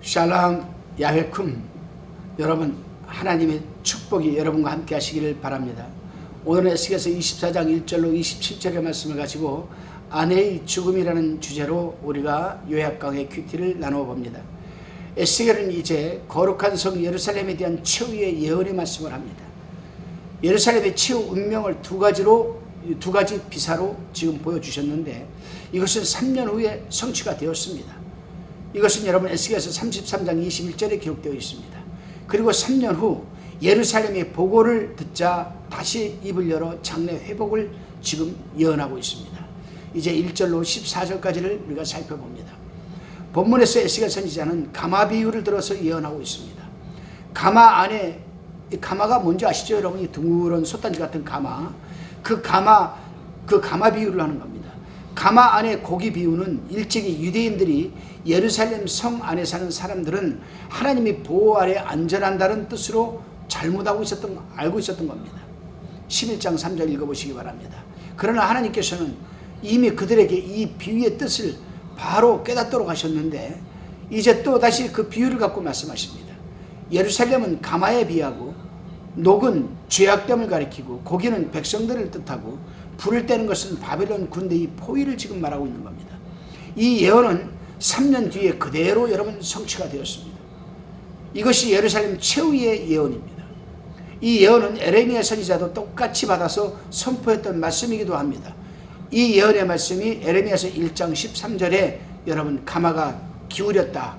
샬롬 야훼쿰. 여러분, 하나님의 축복이 여러분과 함께 하시기를 바랍니다. 오늘은 에스겔서 24장 1절로 27절의 말씀을 가지고 아내의 죽음이라는 주제로 우리가 요약 강의 큐티를 나누어 봅니다. 에스겔은 이제 거룩한 성 예루살렘에 대한 최후의 예언의 말씀을 합니다. 예루살렘의 최후 운명을 두 가지 비사로 지금 보여주셨는데, 이것은 3년 후에 성취가 되었습니다. 이것은 여러분 에스겔서 33장 21절에 기록되어 있습니다. 그리고 3년 후 예루살렘의 보고를 듣자 다시 입을 열어 장래 회복을 지금 예언하고 있습니다. 이제 1절로 14절까지를 우리가 살펴봅니다. 본문에서 에스겔 선지자는 가마 비유를 들어서 예언하고 있습니다. 가마 안에, 이 가마가 뭔지 아시죠? 여러분, 이 둥그런 솥단지 같은 가마, 그 가마 비유를 하는 겁니다. 가마 안에 고기 비유는 일찍이 유대인들이 예루살렘 성 안에 사는 사람들은 하나님이 보호 아래 안전한다는 뜻으로 알고 있었던 겁니다. 11장 3절 읽어보시기 바랍니다. 그러나 하나님께서는 이미 그들에게 이 비유의 뜻을 바로 깨닫도록 하셨는데, 이제 또 다시 그 비유를 갖고 말씀하십니다. 예루살렘은 가마에 비하고, 녹은 죄악됨을 가리키고, 고기는 백성들을 뜻하고, 불을 떼는 것은 바벨론 군대의 포위를 지금 말하고 있는 겁니다. 이 예언은 3년 뒤에 그대로 여러분 성취가 되었습니다. 이것이 예루살렘 최후의 예언입니다. 이 예언은 에레미야 선지자도 똑같이 받아서 선포했던 말씀이기도 합니다. 이 예언의 말씀이 에레미야서 1장 13절에 여러분 가마가 기울였다,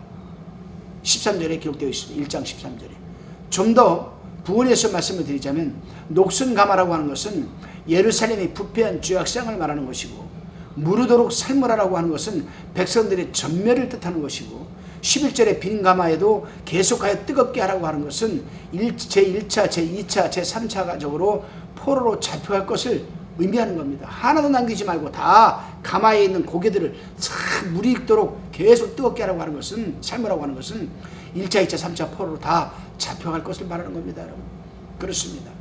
13절에 기록되어 있습니다. 1장 13절에. 좀 더 부언해서 말씀을 드리자면, 녹슨 가마라고 하는 것은 예루살렘의 부패한 죄악상을 말하는 것이고, 무르도록 삶으라라고 하는 것은 백성들의 전멸을 뜻하는 것이고, 11절의 빈 가마에도 계속하여 뜨겁게 하라고 하는 것은 제1차, 제2차, 제3차 가적으로 포로로 잡혀갈 것을 의미하는 겁니다. 하나도 남기지 말고 다 가마에 있는 고기들을 참 물이 익도록 계속 뜨겁게 하라고 하는 것은, 삶으라고 하는 것은 1차, 2차, 3차 포로로 다 잡혀갈 것을 말하는 겁니다. 여러분, 그렇습니다.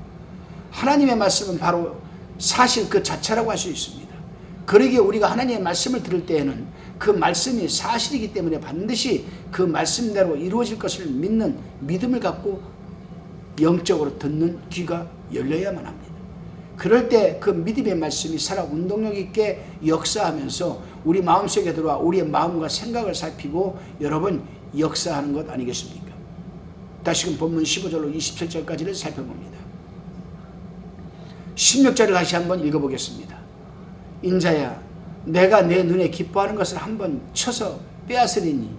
하나님의 말씀은 바로 사실 그 자체라고 할 수 있습니다. 그러기에 우리가 하나님의 말씀을 들을 때에는 그 말씀이 사실이기 때문에 반드시 그 말씀대로 이루어질 것을 믿는 믿음을 갖고 영적으로 듣는 귀가 열려야만 합니다. 그럴 때 그 믿음의 말씀이 살아 운동력 있게 역사하면서 우리 마음속에 들어와 우리의 마음과 생각을 살피고 여러분 역사하는 것 아니겠습니까? 다시금 본문 15절로 27절까지를 살펴봅니다. 16절을 다시 한번 읽어보겠습니다. 인자야, 내가 내 눈에 기뻐하는 것을 한번 쳐서 빼앗으리니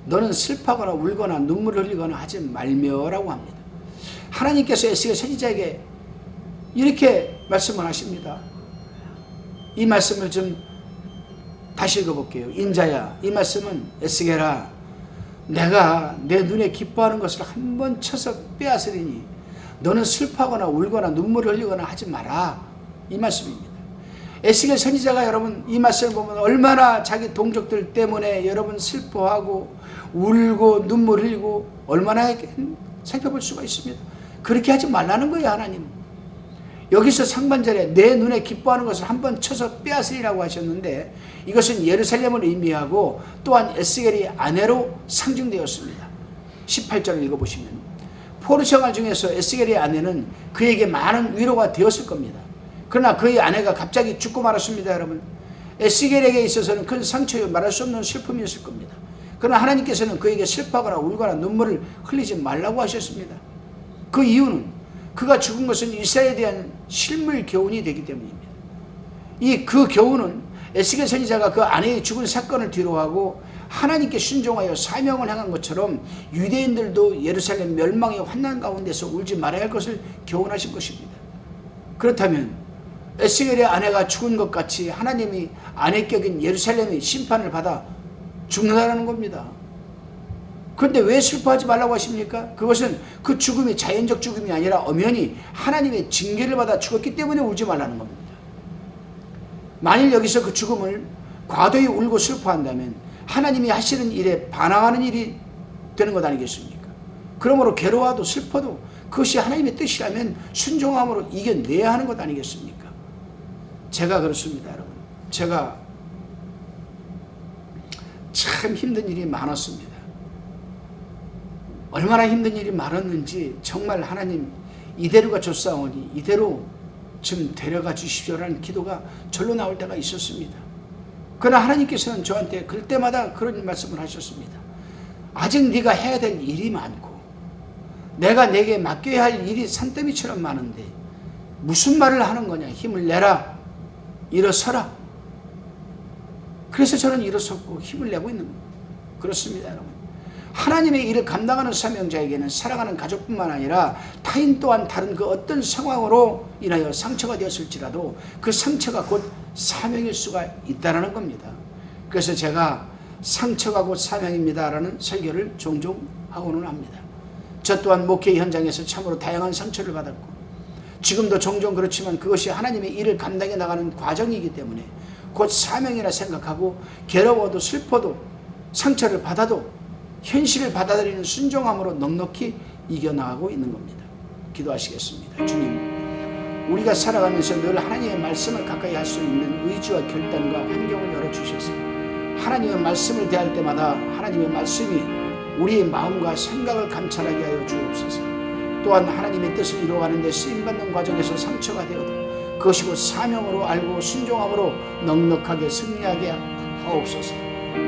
너는 슬퍼하거나 울거나 눈물을 흘리거나 하지 말며라고 합니다. 하나님께서 에스겔 선지자에게 이렇게 말씀을 하십니다. 이 말씀을 좀 다시 읽어볼게요. 인자야, 이 말씀은 에스겔아, 내가 내 눈에 기뻐하는 것을 한번 쳐서 빼앗으리니 너는 슬퍼하거나 울거나 눈물을 흘리거나 하지 마라, 이 말씀입니다. 에스겔 선지자가 여러분 이 말씀을 보면 얼마나 자기 동족들 때문에 여러분 슬퍼하고 울고 눈물 흘리고 얼마나 살펴볼 수가 있습니다. 그렇게 하지 말라는 거예요. 하나님 여기서 상반절에 내 눈에 기뻐하는 것을 한번 쳐서 빼앗으리라고 하셨는데, 이것은 예루살렘을 의미하고 또한 에스겔이 아내로 상징되었습니다. 18절을 읽어보시면 포로 생활 중에서 에스겔의 아내는 그에게 많은 위로가 되었을 겁니다. 그러나 그의 아내가 갑자기 죽고 말았습니다. 여러분, 에스겔에게 있어서는 큰 상처요 말할 수 없는 슬픔이었을 겁니다. 그러나 하나님께서는 그에게 슬퍼하거나 울거나 눈물을 흘리지 말라고 하셨습니다. 그 이유는 그가 죽은 것은 이스라엘에 대한 실물 교훈이 되기 때문입니다. 그 교훈은 에스겔 선지자가 그 아내의 죽은 사건을 뒤로하고 하나님께 순종하여 사명을 향한 것처럼 유대인들도 예루살렘 멸망의 환난 가운데서 울지 말아야 할 것을 교훈하신 것입니다. 그렇다면 에스겔의 아내가 죽은 것 같이 하나님이 아내격인 예루살렘의 심판을 받아 죽는다는 겁니다. 그런데 왜 슬퍼하지 말라고 하십니까? 그것은 그 죽음이 자연적 죽음이 아니라 엄연히 하나님의 징계를 받아 죽었기 때문에 울지 말라는 겁니다. 만일 여기서 그 죽음을 과도히 울고 슬퍼한다면 하나님이 하시는 일에 반항하는 일이 되는 것 아니겠습니까? 그러므로 괴로워도 슬퍼도 그것이 하나님의 뜻이라면 순종함으로 이겨내야 하는 것 아니겠습니까? 제가 그렇습니다. 여러분, 제가 참 힘든 일이 많았습니다. 얼마나 힘든 일이 많았는지 정말 하나님 이대로가 좋사오니 이대로 좀 데려가 주십시오라는 기도가 절로 나올 때가 있었습니다. 그러나 하나님께서는 저한테 그럴 때마다 그런 말씀을 하셨습니다. 아직 네가 해야 될 일이 많고 내가 내게 맡겨야 할 일이 산더미처럼 많은데 무슨 말을 하는 거냐. 힘을 내라. 일어서라. 그래서 저는 일어섰고 힘을 내고 있는 겁니다. 그렇습니다, 여러분. 하나님의 일을 감당하는 사명자에게는 살아가는 가족뿐만 아니라 타인 또한 다른 그 어떤 상황으로 인하여 상처가 되었을지라도 그 상처가 곧 사명일 수가 있다는 겁니다. 그래서 제가 상처가 곧 사명입니다라는 설교를 종종 하고는 합니다. 저 또한 목회 현장에서 참으로 다양한 상처를 받았고 지금도 종종 그렇지만 그것이 하나님의 일을 감당해 나가는 과정이기 때문에 곧 사명이라 생각하고 괴로워도 슬퍼도 상처를 받아도 현실을 받아들이는 순종함으로 넉넉히 이겨나가고 있는 겁니다. 기도하시겠습니다. 주님, 우리가 살아가면서 늘 하나님의 말씀을 가까이 할 수 있는 의지와 결단과 환경을 열어주셔서 하나님의 말씀을 대할 때마다 하나님의 말씀이 우리의 마음과 생각을 감찰하게 하여 주옵소서. 또한 하나님의 뜻을 이루어가는 데 쓰임받는 과정에서 상처가 되어도 그것이 곧 사명으로 알고 순종함으로 넉넉하게 승리하게 하옵소서.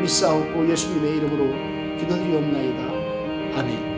믿사옵고 예수님의 이름으로 기도드리옵나이다. 아멘.